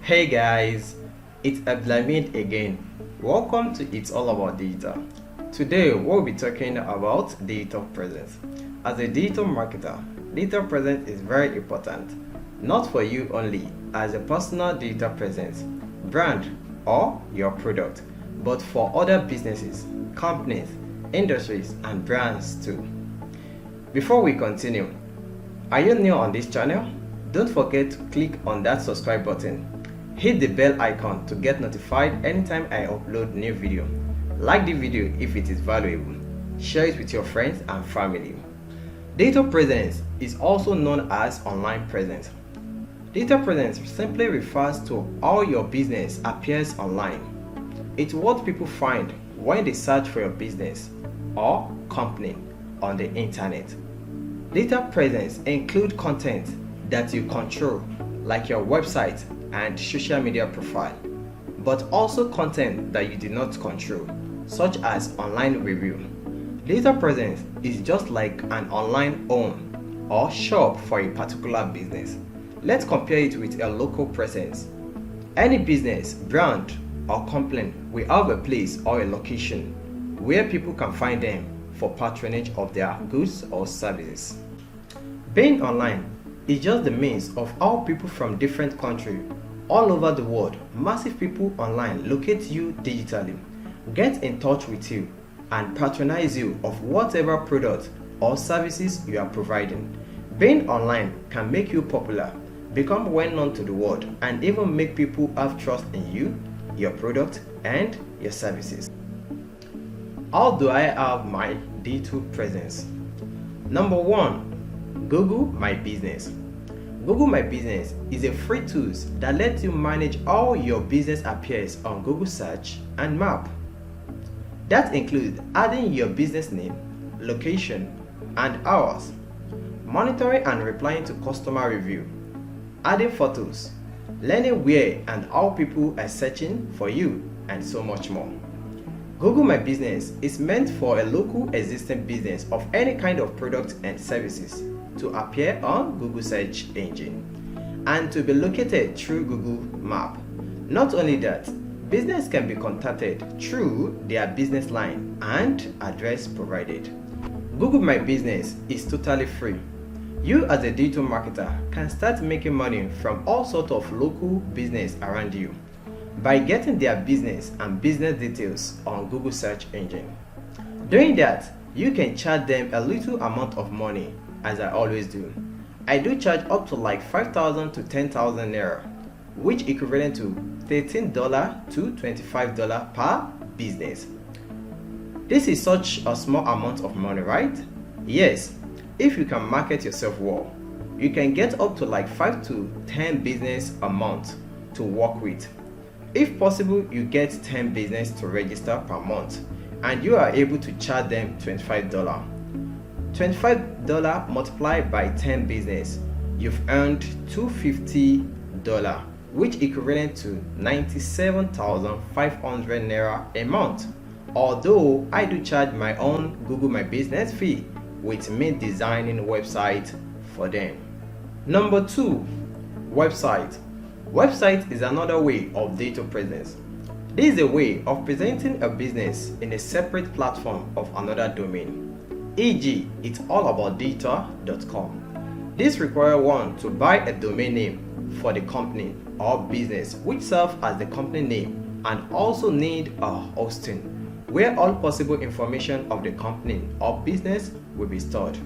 Hey guys, it's Abdulhamid again. Welcome to It's All About Data. Today we'll be talking about data presence. As a digital marketer, data presence is very important, not for you only as a personal data presence, brand, or your product, but for other businesses, companies, industries, and brands too. Before we continue, are you new on this channel? Don't forget to click on that subscribe button. Hit the bell icon to get notified anytime I upload new video. Like the video if it is valuable. Share it with your friends and family. Data presence is also known as online presence. Data presence simply refers to how your business appears online. It's what people find when they search for your business or company on the internet. Data presence includes content that you control, like your website and social media profile, but also content that you do not control, such as online review. Data presence is just like an online home or shop for a particular business. Let's compare it with a local presence. Any business, brand, or company will have a place or a location where people can find them for patronage of their goods or services. Being online is just the means of how people from different countries all over the world, massive people online, locate you digitally, get in touch with you, and patronize you of whatever product or services you are providing. Being online can make you popular, become well known to the world, and even make people have trust in you, your product, and your services. How do I have my digital presence? Number 1, Google My Business. Google My Business is a free tool that lets you manage how your business appears on Google Search and Map. That includes adding your business name, location, and hours, monitoring and replying to customer review, adding photos, learning where and how people are searching for you, and so much more. Google My Business is meant for a local existing business of any kind of product and services to appear on Google search engine and to be located through Google Map. Not only that, business can be contacted through their business line and address provided. Google My Business is totally free. You as a digital marketer can start making money from all sorts of local business around you by getting their business and business details on Google search engine. Doing that, you can charge them a little amount of money, as I always do. I do charge up to like 5,000 to 10,000 naira, which equivalent to $13 to $25 per business. This is such a small amount of money, right? Yes, if you can market yourself well, you can get up to like 5 to 10 business a month to work with. If possible, you get 10 business to register per month and you are able to charge them $25. $25 multiplied by 10 business, you've earned $250, which equivalent to 97,500 naira a month. Although I do charge my own Google My Business fee with me designing website for them. Number 2, website. Website is another way of data presence. This is a way of presenting a business in a separate platform of another domain. E.g., it's allaboutdata.com. This requires one to buy a domain name for the company or business which serves as the company name and also need a hosting where all possible information of the company or business will be stored.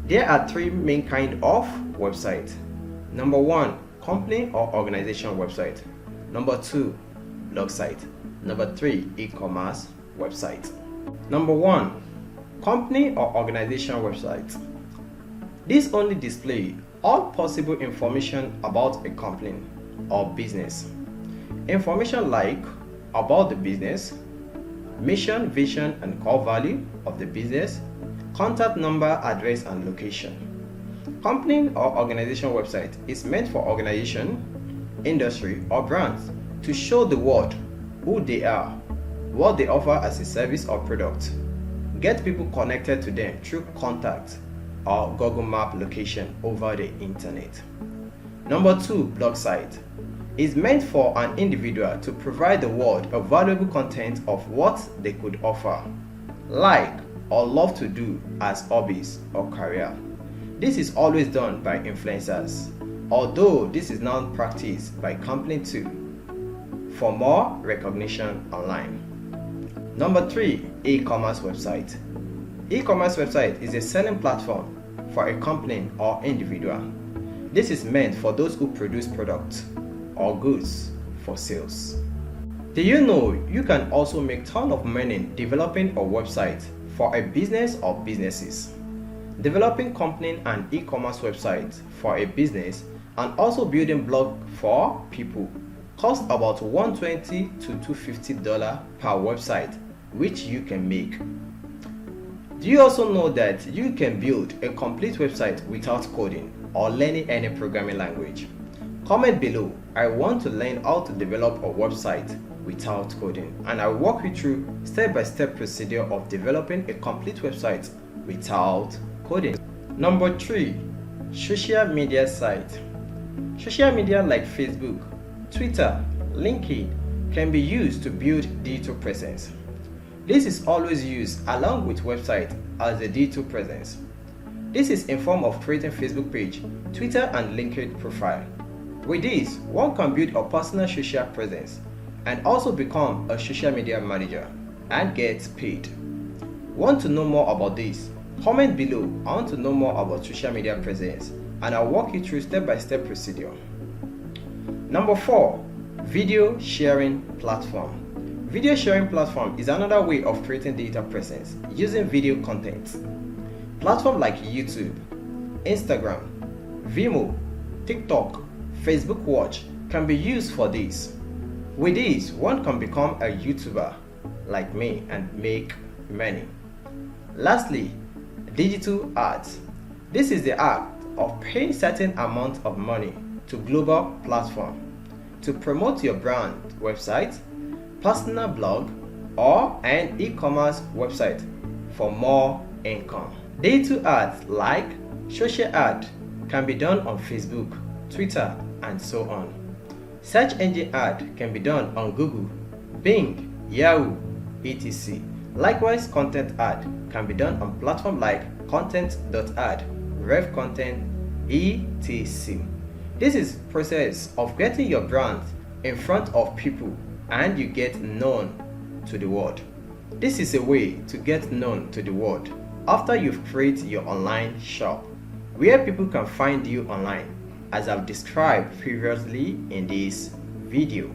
There are 3 main kinds of website. Number 1, company or organization website. Number 2, blog site. Number 3, e-commerce website. Number 1, company or organization website. This only displays all possible information about a company or business. Information like about the business, mission, vision, and core value of the business, contact number, address, and location. Company or organization website is meant for organization, industry, or brands to show the world who they are, what they offer as a service or product, get people connected to them through contact or Google Map location over the internet. Number 2, blog site. is meant for an individual to provide the world a valuable content of what they could offer, like or love to do as hobbies or career. This is always done by influencers, although this is now practiced by companies too, for more recognition online. Number 3, e-commerce website. E-commerce website is a selling platform for a company or individual. This is meant for those who produce products or goods for sales. Do you know you can also make ton of money developing a website for a business or businesses? Developing company and e-commerce website for a business and also building blog for people cost about $120 to $250 per website, which you can make. Do you also know that you can build a complete website without coding or learning any programming language? Comment below. I want to learn how to develop a website without coding, and I'll walk you through step-by-step procedure of developing a complete website without coding. Number 3, social media site. Social media like Facebook, Twitter, LinkedIn can be used to build digital presence. This is always used along with website as a digital presence. This is in form of creating Facebook page, Twitter and LinkedIn profile. With this, one can build a personal social presence and also become a social media manager and get paid. Want to know more about this? Comment below. I want to know more about social media presence, and I'll walk you through step-by-step procedure. Number 4, video sharing platform. Video sharing platform is another way of creating digital presence using video content. Platforms like YouTube, Instagram, Vimeo, TikTok, Facebook Watch can be used for this. With this, one can become a YouTuber like me and make money. Lastly, digital ads. This is the act of paying certain amount of money to global platform to promote your brand website, personal blog, or an e-commerce website for more income. Digital ads like social ad can be done on Facebook, Twitter, and so on. Search engine ad can be done on Google, Bing, Yahoo, etc. Likewise, content ad can be done on platforms like content.ad, Rev Content, etc. This is process of getting your brand in front of people and you get known to the world. This is a way to get known to the world after you've created your online shop, where people can find you online, as I've described previously in this video.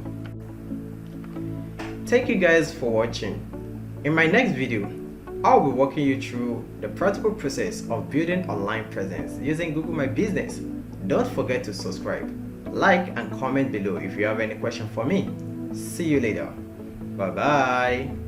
Thank you guys for watching. In my next video, I'll be walking you through the practical process of building online presence using Google My Business. Don't forget to subscribe, like, and comment below if you have any question for me. See you later. Bye bye.